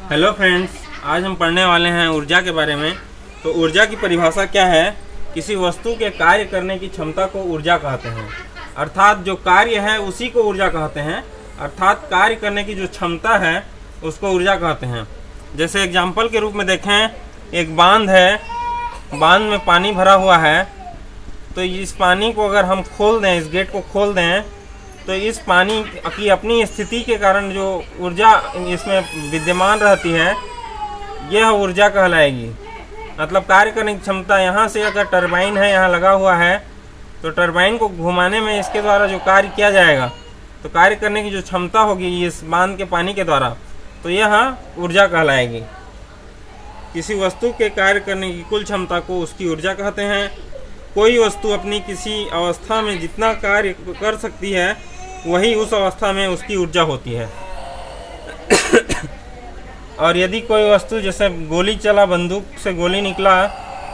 Hello friends, आज हम पढ़ने वाले हैं ऊर्जा के बारे में। तो ऊर्जा की परिभाषा क्या है? किसी वस्तु के कार्य करने की क्षमता को ऊर्जा कहते हैं। अर्थात जो कार्य है उसी को ऊर्जा कहते हैं। अर्थात कार्य करने की जो क्षमता है उसको ऊर्जा कहते हैं। जैसे एग्जाम्पल के रूप में देखें, एक बांध है, बांध में पानी भरा हुआ है। तो इस पानी को अगर हम खोल दें, इस गेट को खोल दें, तो इस पानी की अपनी स्थिति के कारण जो ऊर्जा इसमें विद्यमान रहती है, यह ऊर्जा कहलाएगी। मतलब कार्य करने की क्षमता। यहाँ से अगर टरबाइन है, यहाँ लगा हुआ है, तो टरबाइन को घुमाने में इसके द्वारा जो कार्य किया जाएगा, तो कार्य करने की जो क्षमता होगी इस बांध के पानी के द्वारा, तो यह ऊर्जा कहलाएगी। किसी वस्तु के कार्य करने की कुल क्षमता को उसकी ऊर्जा कहते हैं। कोई वस्तु अपनी किसी अवस्था में जितना कार्य कर सकती है, वही उस अवस्था में उसकी ऊर्जा होती है। और यदि कोई वस्तु, जैसे गोली चला, बंदूक से गोली निकला,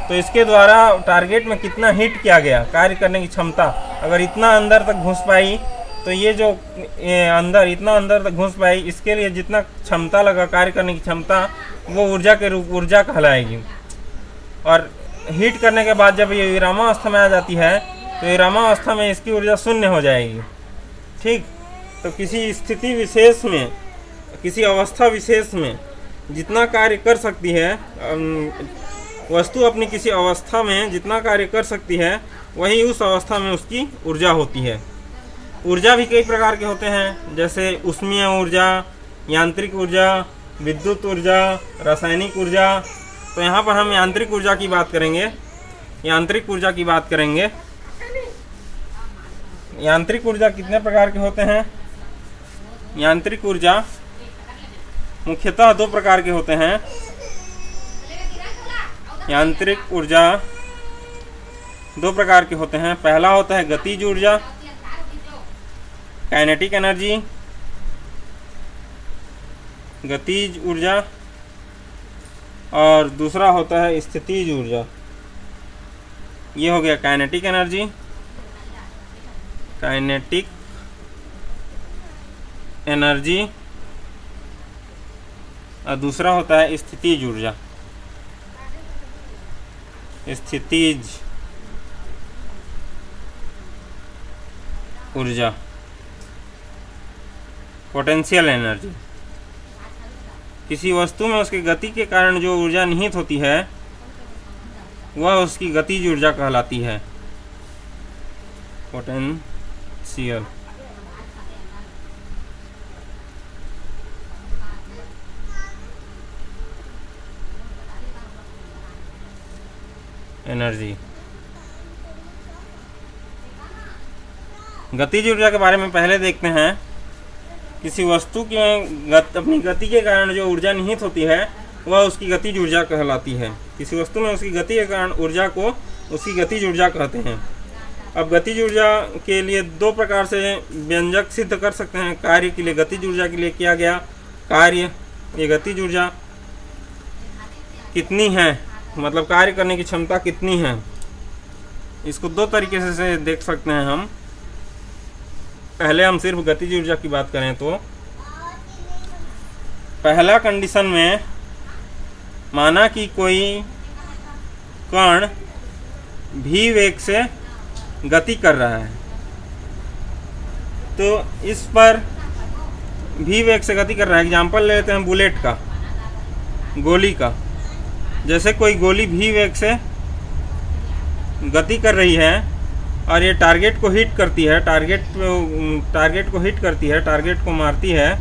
तो इसके द्वारा टारगेट में कितना हिट किया गया, कार्य करने की क्षमता अगर इतना अंदर तक घुस पाई, तो ये जो इतना अंदर तक घुस पाई, इसके लिए जितना क्षमता लगा, कार्य करने की क्षमता, वो ऊर्जा के रूप ऊर्जा कहलाएगी। और हीट करने के बाद जब ये विरामावस्था में आ जाती है, तो विरामावस्था में इसकी ऊर्जा शून्य हो जाएगी। ठीक। तो किसी स्थिति विशेष में, किसी अवस्था विशेष में जितना कार्य कर सकती है वस्तु, अपनी किसी अवस्था में जितना कार्य कर सकती है, वही उस अवस्था में उसकी ऊर्जा होती है। ऊर्जा भी कई प्रकार के होते हैं, जैसे ऊष्मीय ऊर्जा, यांत्रिक ऊर्जा, विद्युत ऊर्जा, रासायनिक ऊर्जा। तो यहाँ पर हम यांत्रिक ऊर्जा की बात करेंगे। यांत्रिक ऊर्जा की बात करेंगे। यांत्रिक ऊर्जा कितने प्रकार के होते हैं? यांत्रिक ऊर्जा मुख्यतः दो प्रकार के होते हैं। यांत्रिक ऊर्जा दो प्रकार के होते हैं। पहला होता है गतिज ऊर्जा, काइनेटिक एनर्जी, गतिज ऊर्जा, और दूसरा होता है स्थितिज ऊर्जा। ये हो गया काइनेटिक एनर्जी, काइनेटिक एनर्जी, और दूसरा होता है स्थितिज ऊर्जा, स्थितिज ऊर्जा, पोटेंशियल एनर्जी। किसी वस्तु में उसकी गति के कारण जो ऊर्जा निहित होती है, वह उसकी गतिज ऊर्जा कहलाती है, पोटेंशियल एनर्जी। गतिज ऊर्जा के बारे में पहले देखते हैं। किसी वस्तु की अपनी गति के कारण जो ऊर्जा निहित होती है, वह उसकी गतिज ऊर्जा कहलाती है। किसी वस्तु में उसकी गति के कारण ऊर्जा को उसकी गतिज ऊर्जा कहते हैं। अब गतिज ऊर्जा के लिए दो प्रकार से व्यंजक सिद्ध कर सकते हैं। कार्य के लिए, गतिज ऊर्जा के लिए किया गया कार्य, ये गतिज ऊर्जा कितनी है, मतलब कार्य करने की क्षमता कितनी है, इसको दो तरीके से देख सकते हैं हम। पहले हम सिर्फ गतिज ऊर्जा की बात करें तो पहला कंडीशन में माना कि कोई कण v वेग से गति कर रहा है, तो इस पर v वेग से गति कर रहा है। एग्जाम्पल ले लेते हैं बुलेट का, गोली का। जैसे कोई गोली v वेग से गति कर रही है और ये टारगेट को हिट करती है, टारगेट को हिट करती है, टारगेट को मारती है,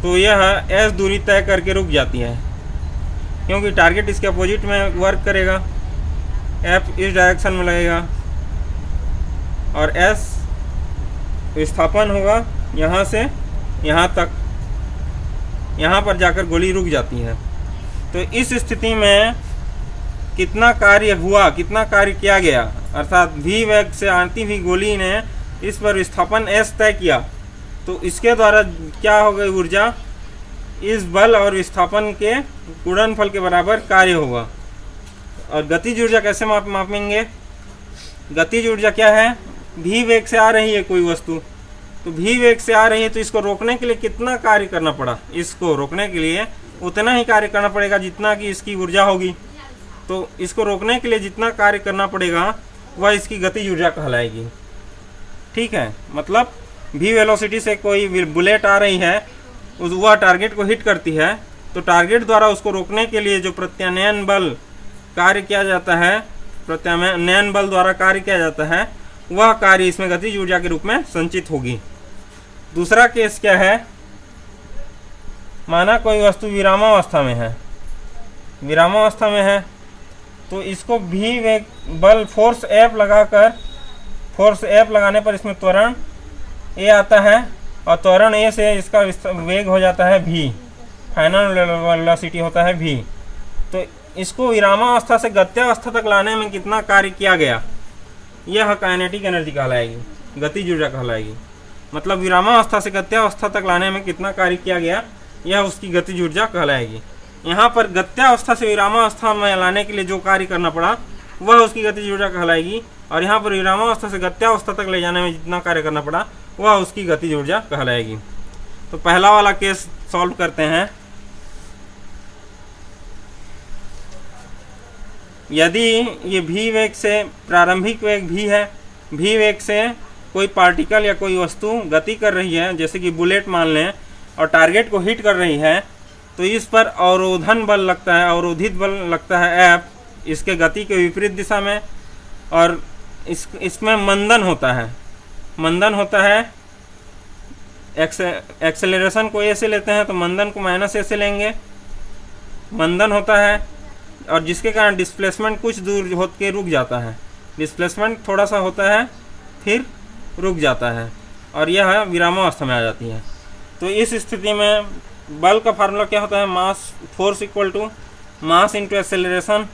तो यह s दूरी तय करके रुक जाती है, क्योंकि टारगेट इसके अपोजिट में वर्क करेगा, f इस डायरेक्शन में लगेगा, और s विस्थापन होगा यहाँ से यहाँ तक, यहाँ पर जाकर गोली रुक जाती है। तो इस स्थिति में कितना कार्य हुआ, कितना कार्य किया गया, अर्थात v वेग से आती हुई गोली ने इस पर विस्थापन s तय किया, तो इसके द्वारा क्या हो गई ऊर्जा, इस बल और विस्थापन के गुणनफल के बराबर कार्य होगा। और गतिज ऊर्जा कैसे मापेंगे? गतिज ऊर्जा क्या है? v वेग से आ रही है कोई वस्तु, तो v वेग से आ रही है, तो इसको रोकने के लिए कितना कार्य करना पड़ा? इसको रोकने के लिए उतना ही कार्य करना पड़ेगा जितना कि इसकी ऊर्जा होगी। तो इसको रोकने के लिए जितना कार्य करना पड़ेगा वह इसकी गतिज ऊर्जा कहलाएगी। ठीक है, मतलब v वेलोसिटी से कोई बुलेट आ रही है, वह टारगेट को हिट करती है, तो टारगेट द्वारा उसको रोकने के लिए जो प्रत्यानयन बल कार्य किया जाता है, प्रत्यानयन बल द्वारा कार्य किया जाता है, वह कार्य इसमें गतिज ऊर्जा के रूप में संचित होगी। दूसरा केस क्या है, माना कोई वस्तु विरामावस्था में है, विरामावस्था में है, तो इसको भी वेग बल फोर्स F लगाकर, फोर्स F लगाने पर इसमें त्वरण A आता है और त्वरण A से इसका वेग हो जाता है v, फाइनल वेलोसिटी होता है v। तो इसको विरामावस्था से गत्यावस्था तक लाने में कितना कार्य किया गया, यह काइनेटिक एनर्जी कहलाएगी, गतिज ऊर्जा कहलाएगी। मतलब विरामावस्था से गत्यावस्था तक लाने में कितना कार्य किया गया, यह उसकी गतिज ऊर्जा कहलाएगी। यहाँ पर गत्यावस्था से विरामावस्था में लाने के लिए जो कार्य करना पड़ा वह उसकी गतिज ऊर्जा कहलाएगी, और यहाँ पर विरामावस्था से गत्यावस्था तक ले जाने में जितना कार्य करना पड़ा वह उसकी गतिज ऊर्जा कहलाएगी। तो पहला वाला केस सॉल्व करते हैं। यदि ये v वेग से, प्रारंभिक वेग v है, v वेग से कोई पार्टिकल या कोई वस्तु गति कर रही है, जैसे कि बुलेट मान लें, और टारगेट को हिट कर रही है, तो इस पर अवरोधन बल लगता है, अवरोधित बल लगता है F, इसके गति के विपरीत दिशा में, और इसमें मंदन होता है, मंदन होता है। एक्सेलरेशन को A से लेते हैं तो मंदन को -A से लेंगे, मंदन होता है, और जिसके कारण डिस्प्लेसमेंट कुछ दूर होकर के रुक जाता है, डिस्प्लेसमेंट थोड़ा सा होता है फिर रुक जाता है, और यह विरामावस्था में आ जाती है। तो इस स्थिति में बल का फार्मूला क्या होता है, mass force equal to mass into acceleration,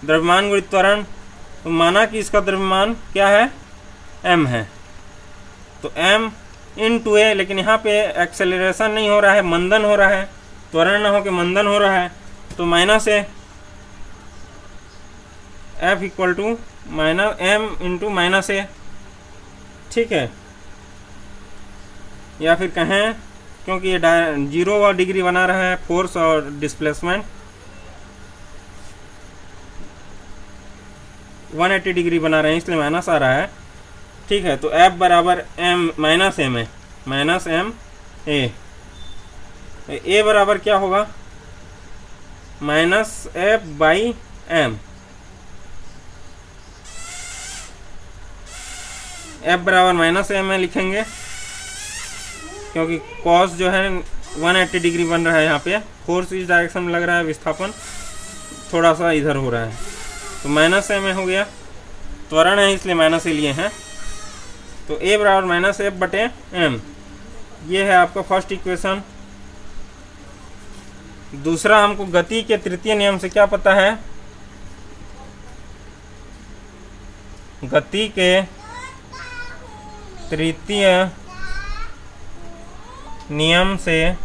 द्रव्यमान गुणित त्वरण। तो माना कि इसका द्रव्यमान क्या है, m है, तो m इंटू a, लेकिन यहाँ पे एक्सेलरेशन नहीं हो रहा है, मंदन हो रहा है, त्वरण ना हो के मंदन हो रहा है, तो -A, F equal to m into -A। ठीक है, या फिर कहें क्योंकि ये 0 डिग्री बना रहा है फोर्स और डिस्प्लेसमेंट, 180 डिग्री बना रहे हैं इसलिए माइनस आ रहा है। ठीक है, तो F बराबर m -m है, -m A। A बराबर क्या होगा, -F/m। F बराबर -m में लिखेंगे क्योंकि कॉस जो है 180 डिग्री बन रहा है, यहाँ पे फोर्स इस डायरेक्शन में लग रहा है, विस्थापन थोड़ा सा इधर हो रहा है, तो -m हो गया, त्वरण है इसलिए -a लिए हैं। तो A बराबर -F/m, ये है आपका फर्स्ट इक्वेशन। दूसरा, हमको गति के तृतीय नियम से क्या पता है, गति के तृतीय नियम से,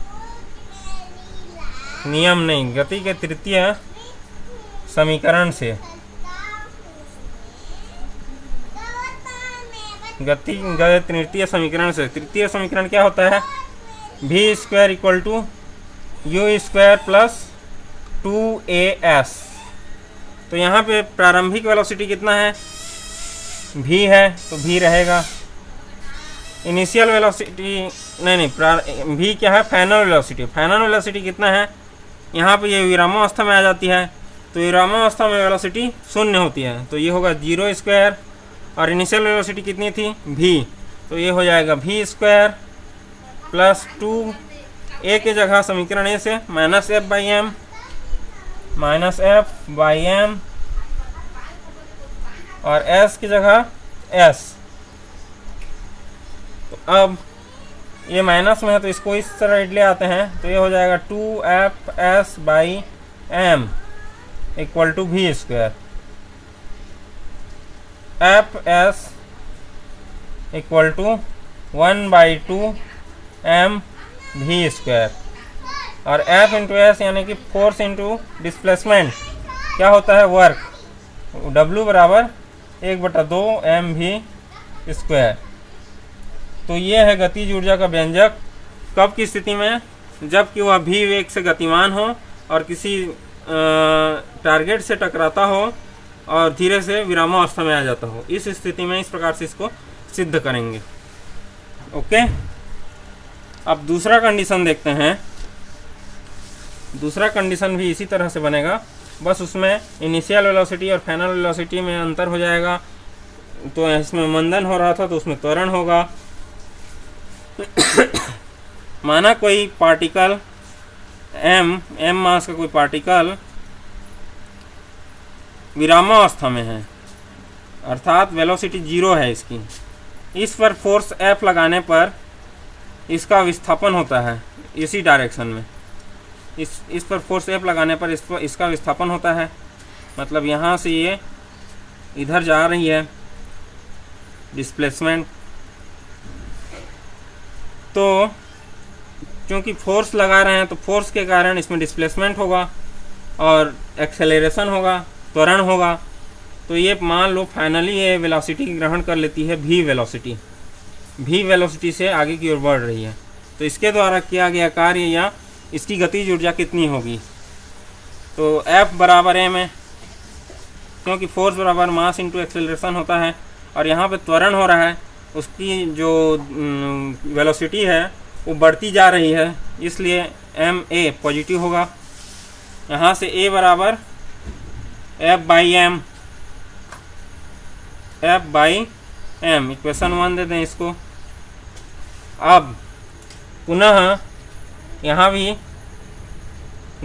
नियम नहीं, गति के तृतीय समीकरण से, गति तृतीय समीकरण से, तृतीय समीकरण क्या होता है, v² equal to u² plus 2as। तो यहाँ पे प्रारंभिक वेलोसिटी कितना है, v है, तो v रहेगा। इनिशियल वेलोसिटी नहीं, v क्या है, फाइनल वेलोसिटी, फाइनल वेलोसिटी कितना है, यहाँ पे ये विरामावस्था में आ जाती है, तो विरामावस्था में वेलोसिटी 0 होती है, तो ये होगा 0², और इनिशियल वेलोसिटी कितनी थी, v, तो ये हो जाएगा v² प्लस 2, a के जगह समीकरण a से -F/m, और s की जगह s। तो अब ये माइनस में है तो इसको इस तरह ले आते हैं, तो ये हो जाएगा 2Fs/m equal to v², Fs equal to 1/2m v², और F इंटू एस यानी कि फोर्स इंटू डिस्प्लेसमेंट क्या होता है, वर्क, W बराबर 1/2 mv²। तो ये है गतिज ऊर्जा का व्यंजक, कब की स्थिति में, जबकि वह भी वेग से गतिमान हो और किसी टारगेट से टकराता हो और धीरे से विरामावस्था में आ जाता हो। इस स्थिति में इस प्रकार से इसको सिद्ध करेंगे। ओके, अब दूसरा कंडीशन देखते हैं। दूसरा कंडीशन भी इसी तरह से बनेगा, बस उसमें इनिशियल वेलोसिटी और फाइनल वेलोसिटी में अंतर हो जाएगा। तो इसमें मंदन हो रहा था तो उसमें त्वरण होगा। माना कोई पार्टिकल m मास का कोई पार्टिकल विरामावस्था में है, अर्थात वेलोसिटी 0 है इसकी। इस पर फोर्स F लगाने पर इसका विस्थापन होता है इसी डायरेक्शन में। इस पर फोर्स F लगाने पर इसका विस्थापन होता है, मतलब यहाँ से ये इधर जा रही है, डिस्प्लेसमेंट। तो क्योंकि फोर्स लगा रहे हैं तो फोर्स के कारण इसमें डिस्प्लेसमेंट होगा और एक्सेलरेशन होगा, त्वरण होगा। तो ये मान लो फाइनली ये वेलोसिटी ग्रहण कर लेती है v वेलोसिटी से आगे की ओर बढ़ रही है। तो इसके द्वारा किया गया कार्य या इसकी गतिज ऊर्जा कितनी होगी? तो F बराबर m है, क्योंकि फोर्स बराबर मास इंटू एक्सेलरेशन होता है और यहाँ पे त्वरण हो रहा है, उसकी जो वेलोसिटी है वो बढ़ती जा रही है, इसलिए ma पॉजिटिव होगा। यहाँ से a बराबर F बाई m, इक्वेशन 1 दे दें इसको। अब पुनः यहाँ भी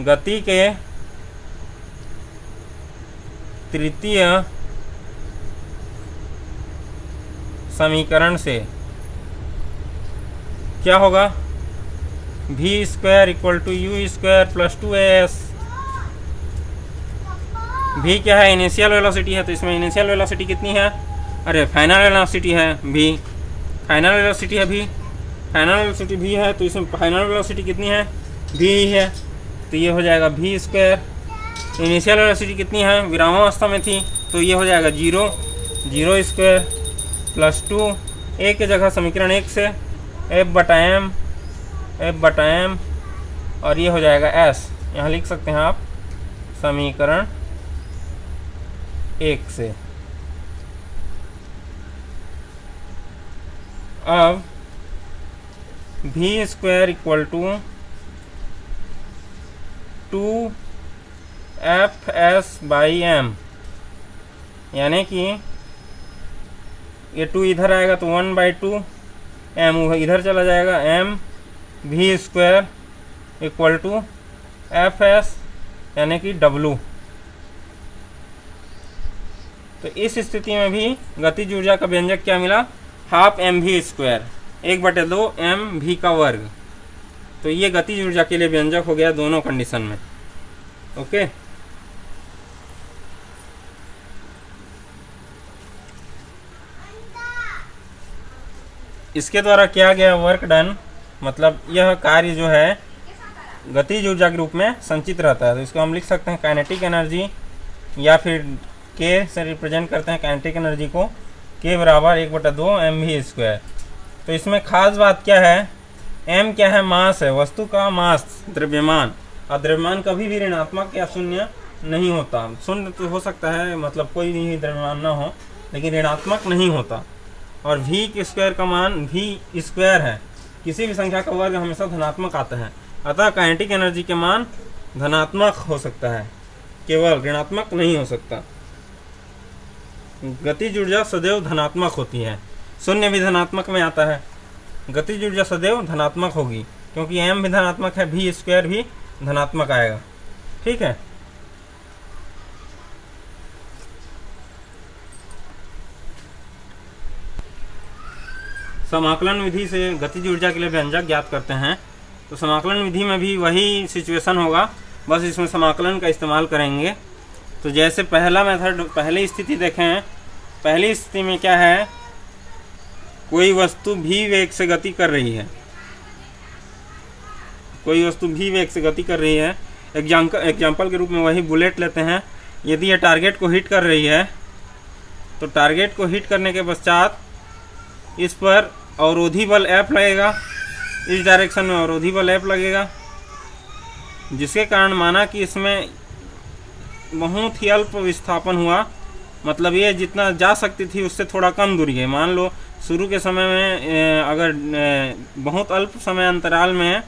गति के तृतीय समीकरण से क्या होगा? v square equal to u square plus 2as। v क्या है? इनिशियल वेलोसिटी है, तो इसमें इनिशियल वेलोसिटी कितनी है? अरे फाइनल वेलोसिटी है v, फाइनल वेलोसिटी है v, फाइनल वेलोसिटी v है, तो इसमें फाइनल वेलोसिटी कितनी है? v ही है, तो ये हो जाएगा v स्क्वायर। इनिशियल वेलोसिटी कितनी है? विरामावस्था में थी, तो ये हो जाएगा 0 स्क्वायर प्लस 2, a की जगह समीकरण 1 से F बटा m और ये हो जाएगा s। यहाँ लिख सकते हैं आप समीकरण 1 से। अब v square equal to 2fs by m, यानी कि ये 2 इधर आएगा तो 1/2 m इधर चला जाएगा, m v square equal to fs यानी कि w। तो इस स्थिति में भी गतिज ऊर्जा का व्यंजक क्या मिला? हाफ mv स्क्वायर, 1/2 mv का वर्ग। तो ये गतिज ऊर्जा के लिए व्यंजक हो गया दोनों कंडीशन में। ओके, इसके द्वारा किया गया वर्क डन, मतलब यह कार्य जो है गतिज ऊर्जा के रूप में संचित रहता है। तो इसको हम लिख सकते हैं काइनेटिक एनर्जी, या फिर k से रिप्रेजेंट करते हैं काइनेटिक एनर्जी को, k बराबर 1/2 mv स्क्वायर। तो इसमें खास बात क्या है? m क्या है? मास है, वस्तु का मास, द्रव्यमान। और द्रव्यमान कभी भी ऋणात्मक या शून्य नहीं होता। शून्य तो हो सकता है, मतलब कोई भी द्रव्यमान ना हो, लेकिन ऋणात्मक नहीं होता। और v के स्क्वायर का मान v स्क्वायर है, किसी भी संख्या का वर्ग हमेशा धनात्मक आता है। अतः काइनेटिक एनर्जी के मान धनात्मक हो सकता है, केवल ऋणात्मक नहीं हो सकता। गतिज ऊर्जा सदैव धनात्मक होती है, शून्य भी धनात्मक में आता है। गतिज ऊर्जा सदैव धनात्मक होगी, क्योंकि m भी धनात्मक है, v स्क्वायर भी धनात्मक आएगा। ठीक है, समाकलन विधि से गतिज ऊर्जा के लिए व्यंजक ज्ञात करते हैं। तो समाकलन विधि में भी वही सिचुएशन होगा, बस इसमें समाकलन का इस्तेमाल करेंगे। तो जैसे पहला मेथड, पहली स्थिति देखें। पहली स्थिति में क्या है? कोई वस्तु v वेग से गति कर रही है, कोई वस्तु v वेग से गति कर रही है। एग्जाम्पल के रूप में वही बुलेट लेते हैं। यदि यह टारगेट को हिट कर रही है, तो टारगेट को हिट करने के पश्चात इस पर अवरोधी बल F लगेगा, इस डायरेक्शन में अवरोधी बल F लगेगा। जिसके कारण माना कि इसमें बहुत ही अल्प विस्थापन हुआ, मतलब ये जितना जा सकती थी उससे थोड़ा कम दूरी है। मान लो शुरू के समय में अगर बहुत अल्प समय अंतराल में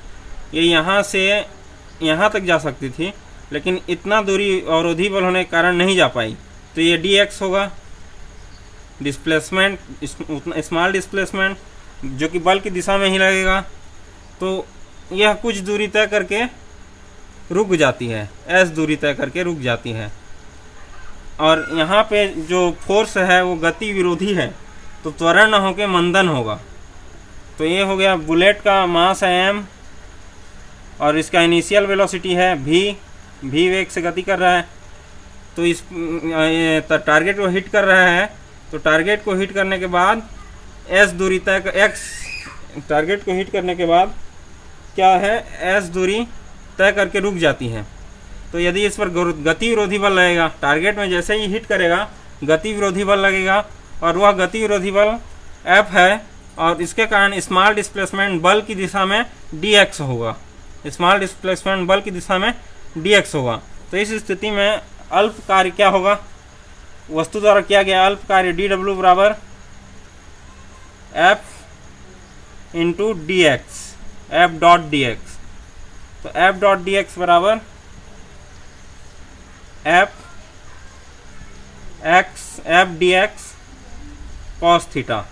ये यहाँ से यहाँ तक जा सकती थी, लेकिन इतना दूरी अवरोधी बल होने के कारण नहीं जा पाई, तो ये dx होगा, डिस्प्लेसमेंट, स्मॉल डिस्प्लेसमेंट जो कि बल की दिशा में ही लगेगा। तो यह कुछ दूरी तय करके रुक जाती है, s दूरी तय करके रुक जाती है। और यहाँ पे जो फोर्स है वो गति विरोधी है, तो त्वरण न होकर मंदन होगा। तो ये हो गया बुलेट का मास है m और इसका इनिशियल वेलोसिटी है v वेग से गति कर रहा है। तो इस टारगेट को हिट कर रहा है, तो टारगेट को हिट करने के बाद s दूरी तय टारगेट को हिट करने के बाद क्या है, s दूरी तय करके रुक जाती है। तो यदि इस पर गति विरोधी बल लगेगा, टारगेट में जैसे ही हिट करेगा गति विरोधी बल लगेगा, और वह गति विरोधी बल F है, और इसके कारण स्मॉल डिस्प्लेसमेंट बल की दिशा में dx होगा, स्मॉल डिस्प्लेसमेंट बल की दिशा में dx होगा। तो इस स्थिति में अल्प कार्य क्या होगा, वस्तु द्वारा किया गया अल्प कार्य dw बराबर F into dx, F dot dx। तो F डॉट dx बराबर F dx cos थीटा।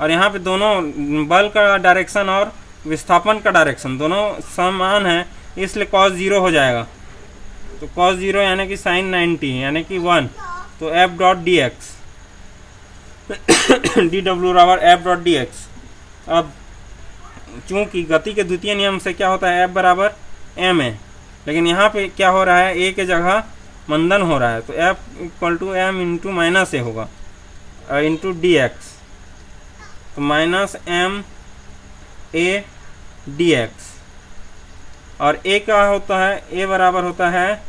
और यहाँ पे दोनों बल का डायरेक्शन और विस्थापन का डायरेक्शन दोनों समान है, इसलिए cos 0 हो जाएगा। तो cos 0 यानी कि sin 90 यानी कि 1। तो F डॉट dx dw बराबर F डॉट dx। अब चूंकि गति के द्वितीय नियम से क्या होता है, F बराबर m है, लेकिन यहाँ पे क्या हो रहा है, a के जगह मंदन हो रहा है, तो F equal to m into minus A होगा इंटू dx। तो माइनस m a dx। और a क्या होता है, a बराबर होता है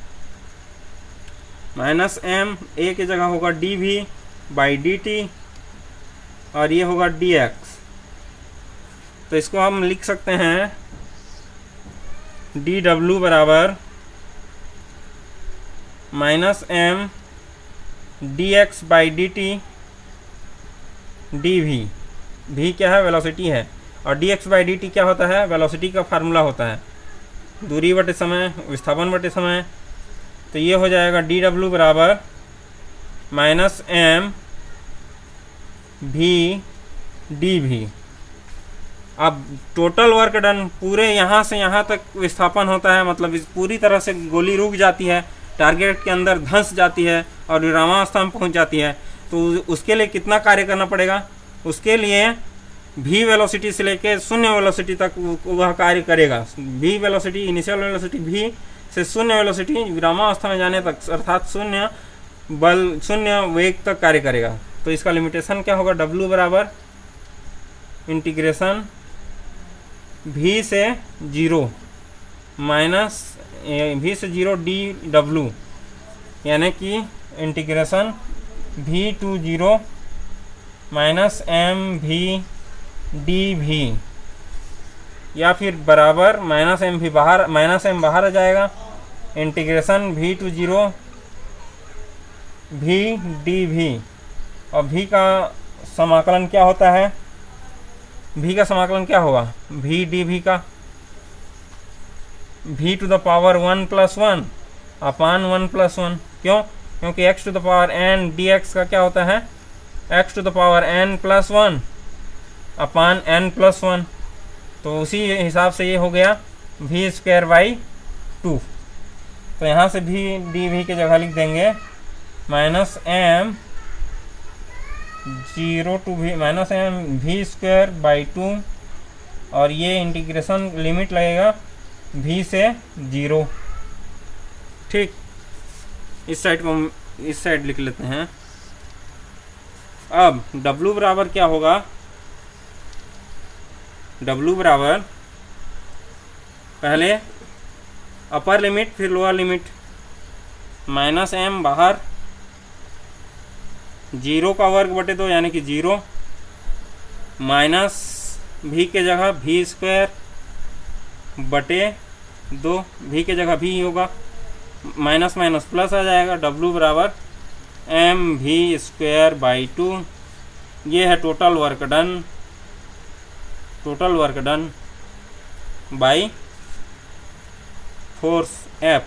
माइनस m, a के जगह होगा dv बाई dt, और ये होगा dx। तो इसको हम लिख सकते हैं dw बराबर minus m dx by dt dv। v क्या है, वेलोसिटी है, और dx बाई dt क्या होता है, वेलोसिटी का फार्मूला होता है, दूरी बटे समय, विस्थापन बटे समय। तो ये हो जाएगा dw बराबर माइनस m v dv। अब टोटल वर्क डन, पूरे यहाँ से यहाँ तक विस्थापन होता है, मतलब इस पूरी तरह से गोली रुक जाती है, टारगेट के अंदर धंस जाती है और विरामावस्था में पहुँच जाती है। तो उसके लिए कितना कार्य करना पड़ेगा, उसके लिए v वेलोसिटी से लेके शून्य वेलोसिटी तक वह कार्य करेगा। v velocity, initial velocity v से शून्य वेलोसिटी विरामावस्था में जाने तक, अर्थात शून्य बल, शून्य वेग तक कार्य करेगा। तो इसका लिमिटेशन क्या होगा, w बराबर इंटीग्रेशन v से 0 माइनस v से 0 dw, यानी कि integration v to 0 minus mv dv, या फिर बराबर माइनस एम बाहर आ जाएगा, integration v to 0 v dv। और v का समाकलन क्या होता है, v का समाकलन क्या होगा, v dv का v to the power 1 plus 1 upon 1 plus 1। क्यों, क्योंकि x to the power n dx का क्या होता है, x to the power n plus 1 upon n plus 1। तो उसी हिसाब से ये हो गया v स्क्वायर बाई 2। तो यहाँ से v dv की जगह लिख देंगे minus m 0 to v minus m v square by 2, और ये इंटीग्रेशन लिमिट लगेगा v से 0। ठीक, इस साइड को हम इस साइड लिख लेते हैं। अब w बराबर क्या होगा, w बराबर पहले अपर लिमिट फिर लोअर लिमिट, माइनस m बाहर, 0 का वर्ग बटे 2 यानी कि 0, माइनस v के जगह v स्क्वायर बटे 2, भी की जगह भी होगा, माइनस माइनस प्लस आ जाएगा, W बराबर mv²/2। ये है total work done by force F।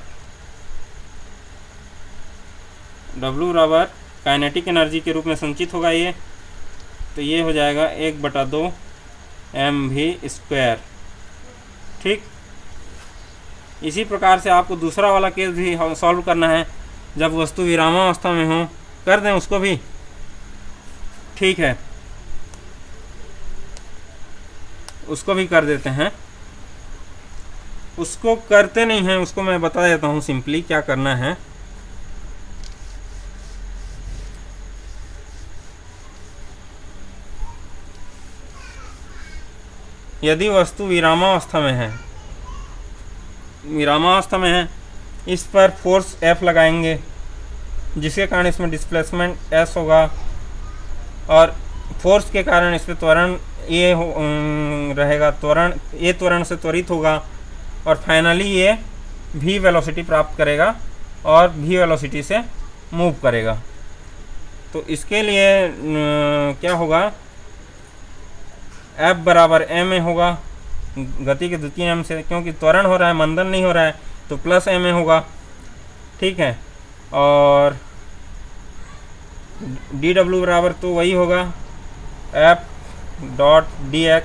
W बराबर काइनेटिक एनर्जी के रूप में संचित होगा ये, तो ये हो जाएगा 1/2 mv²। ठीक, इसी प्रकार से आपको दूसरा वाला केस भी सॉल्व करना है, जब वस्तु विरामावस्था में हो। कर दें उसको भी, ठीक है, उसको भी कर देते हैं। उसको करते नहीं हैं, उसको मैं बता देता हूँ सिंपली क्या करना है। यदि वस्तु विरामावस्था में है, इस पर फोर्स F लगाएंगे, जिसके कारण इसमें डिस्प्लेसमेंट S होगा, और फोर्स के कारण इस पर त्वरण ये रहेगा, त्वरण से त्वरित होगा, और फाइनली ये v वेलोसिटी प्राप्त करेगा और v वेलोसिटी से मूव करेगा। तो इसके लिए क्या होगा, F बराबर ma होगा, गति के द्वितीय नियम से, क्योंकि त्वरण हो रहा है, मंदन नहीं हो रहा है, तो प्लस ma होगा। ठीक है, और dw बराबर तो वही होगा F.dx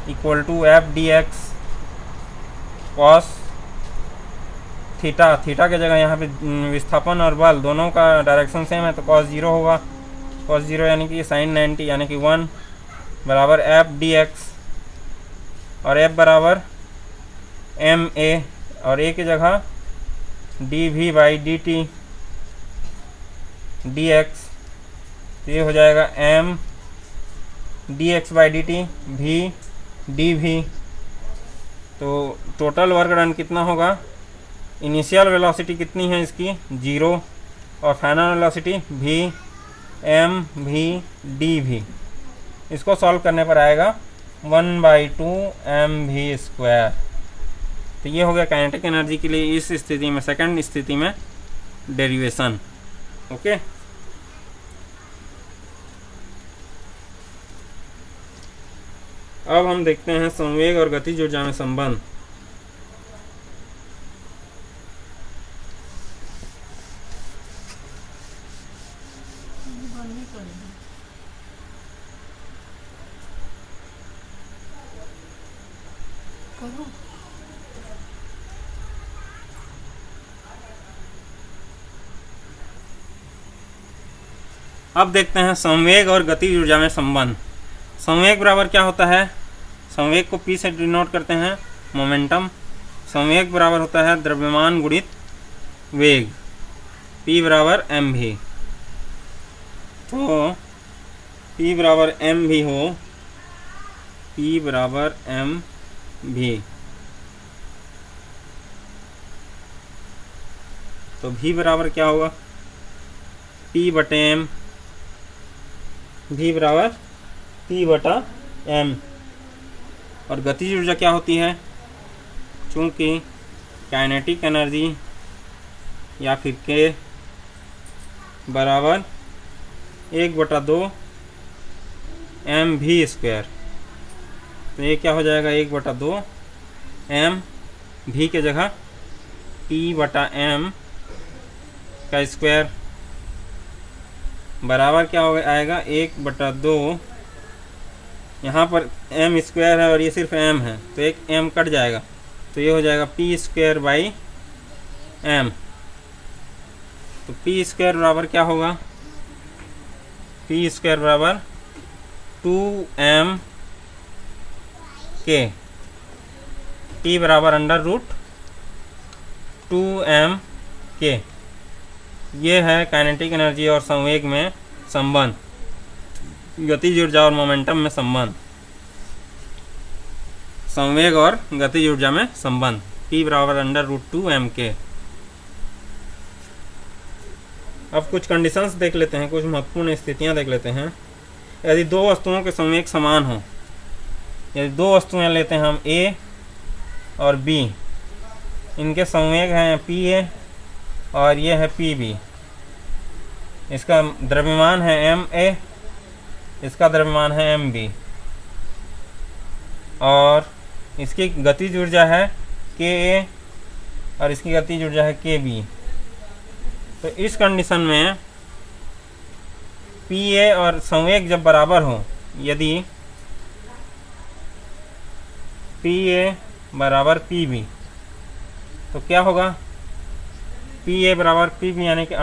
equal to F.dx cos थीटा। थीटा की जगह यहाँ पे विस्थापन और बल दोनों का डायरेक्शन सेम है, तो cos 0 होगा, cos 0 यानी कि sin 90 यानी कि 1 बराबर F.dx, और F बराबर ma, और a की जगह dv/dt dx, तो ये हो जाएगा m dx/dt v dv। तो टोटल वर्क डन कितना होगा, इनिशियल वेलोसिटी कितनी है इसकी 0, और final velocity v m v dv। इसको सॉल्व करने पर आएगा 1/2 mv²। तो ये हो गया काइनेटिक एनर्जी के लिए इस स्थिति में, सेकंड स्थिति में डेरिवेशन। ओके, अब हम देखते हैं संवेग और गतिज ऊर्जा में संबंध। अब देखते हैं संवेग और गतिज ऊर्जा में संबंध। संवेग बराबर क्या होता है, संवेग को P से डिनोट करते हैं, मोमेंटम। संवेग बराबर होता है द्रव्यमान गुणित वेग, P बराबर mv। तो P बराबर mv हो, P बराबर mv, तो v बराबर क्या होगा, P/m, v बराबर P/m। और गतिज ऊर्जा क्या होती है, चूँकि काइनेटिक एनर्जी या फिर K बराबर 1/2 mv², तो ये क्या हो जाएगा 1/2 m, v के जगह P/m का स्क्वायर, बराबर क्या हो आएगा 1/2, यहाँ पर m² है और ये सिर्फ m है, तो एक m कट जाएगा, तो ये हो जाएगा P²/m। तो P² बराबर क्या होगा, P² बराबर 2mk, P बराबर √2mk। ये है काइनेटिक एनर्जी और संवेग में संबंध, गतिज ऊर्जा और मोमेंटम में संबंध, संवेग और गतिज ऊर्जा में संबंध, P बराबर √2mk। अब कुछ कंडीशंस देख लेते हैं, कुछ महत्वपूर्ण स्थितियां देख लेते हैं। यदि दो वस्तुओं के संवेग समान हो, यदि दो वस्तुएं लेते हैं हम A और B, इनके संवेग हैं PA और ये है PB। इसका द्रव्यमान है MA, इसका द्रव्यमान है MB, और इसकी गतिज ऊर्जा है KA और इसकी गतिज ऊर्जा है KB। तो इस कंडीशन में PA और संवेग जब बराबर हो, यदि PA बराबर PB, तो क्या होगा? PA बराबर PB यानी कि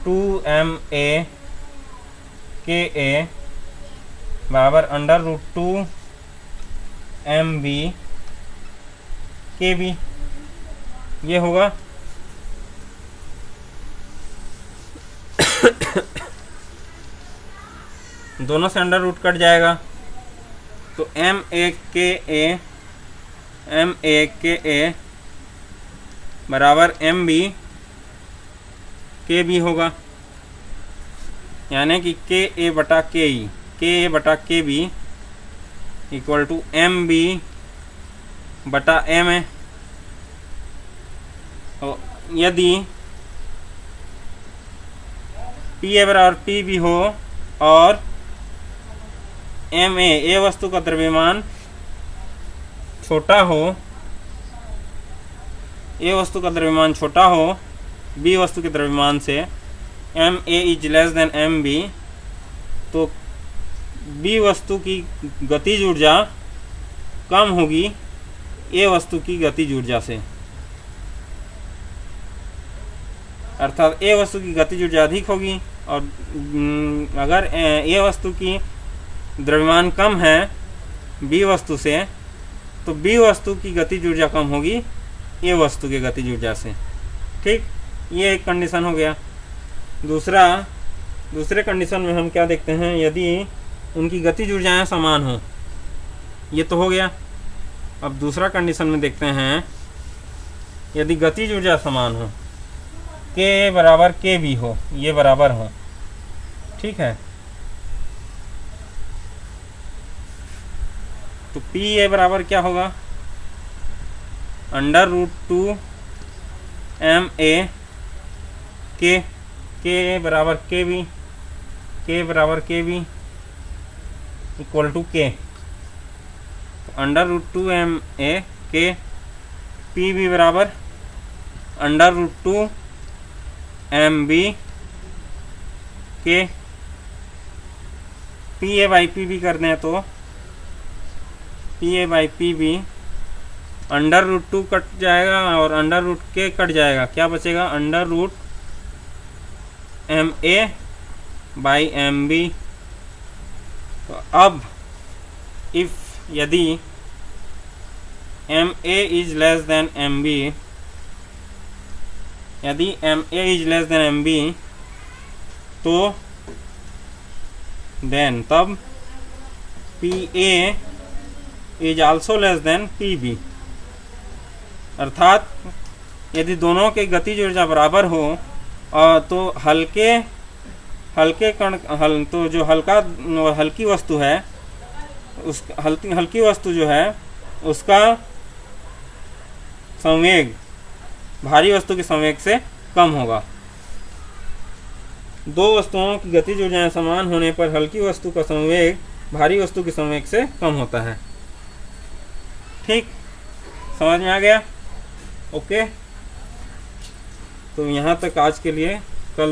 √2MA KA बराबर √2MB KB, ये होगा। दोनों से अंडर रूट कट जाएगा, तो MA KA बराबर MB KB होगा, यानी कि KA बटा KE, KA बटा KB इक्वल टू MB बटा MA। और यदि PA बराबर PB हो और MA, A वस्तु का द्रव्यमान छोटा हो, A वस्तु का द्रव्यमान छोटा हो B वस्तु के द्रव्यमान से, MA is less than MB, तो B वस्तु की गतिज ऊर्जा कम होगी A वस्तु की गतिज ऊर्जा से, अर्थात A वस्तु की गतिज ऊर्जा अधिक होगी। और अगर A वस्तु की द्रव्यमान कम है B वस्तु से, तो B वस्तु की गतिज ऊर्जा कम होगी A वस्तु की गतिज ऊर्जा से। ठीक, ये एक कंडीशन हो गया। दूसरे कंडीशन में हम क्या देखते हैं? यदि उनकी गतिज ऊर्जाएं समान हो, ये तो हो गया। अब दूसरा कंडीशन में देखते हैं, यदि गतिज ऊर्जा समान हो, K बराबर KB हो, ये बराबर हो, ठीक है, तो PA बराबर क्या होगा? √2MA K बराबर KB, K बराबर KB equal to K, √2MA K, PB बराबर √2MB K। PA by PB कर दें तो PA बाई PB √2 कट जाएगा और √K कट जाएगा, क्या बचेगा? √MA by MB। तो अब यदि MA is less than MB, यदि MA is less than MB, तो देन तब PA is also less than PB, अर्थात यदि दोनों के गतिज ऊर्जा बराबर हो तो तो जो हल्की वस्तु है, उस हल्की वस्तु जो है उसका संवेग भारी वस्तु के संवेग से कम होगा। दो वस्तुओं की गतिज ऊर्जाएं समान होने पर हल्की वस्तु का संवेग भारी वस्तु के संवेग से कम होता है। ठीक, समझ में आ गया? ओके, तो यहाँ तक आज के लिए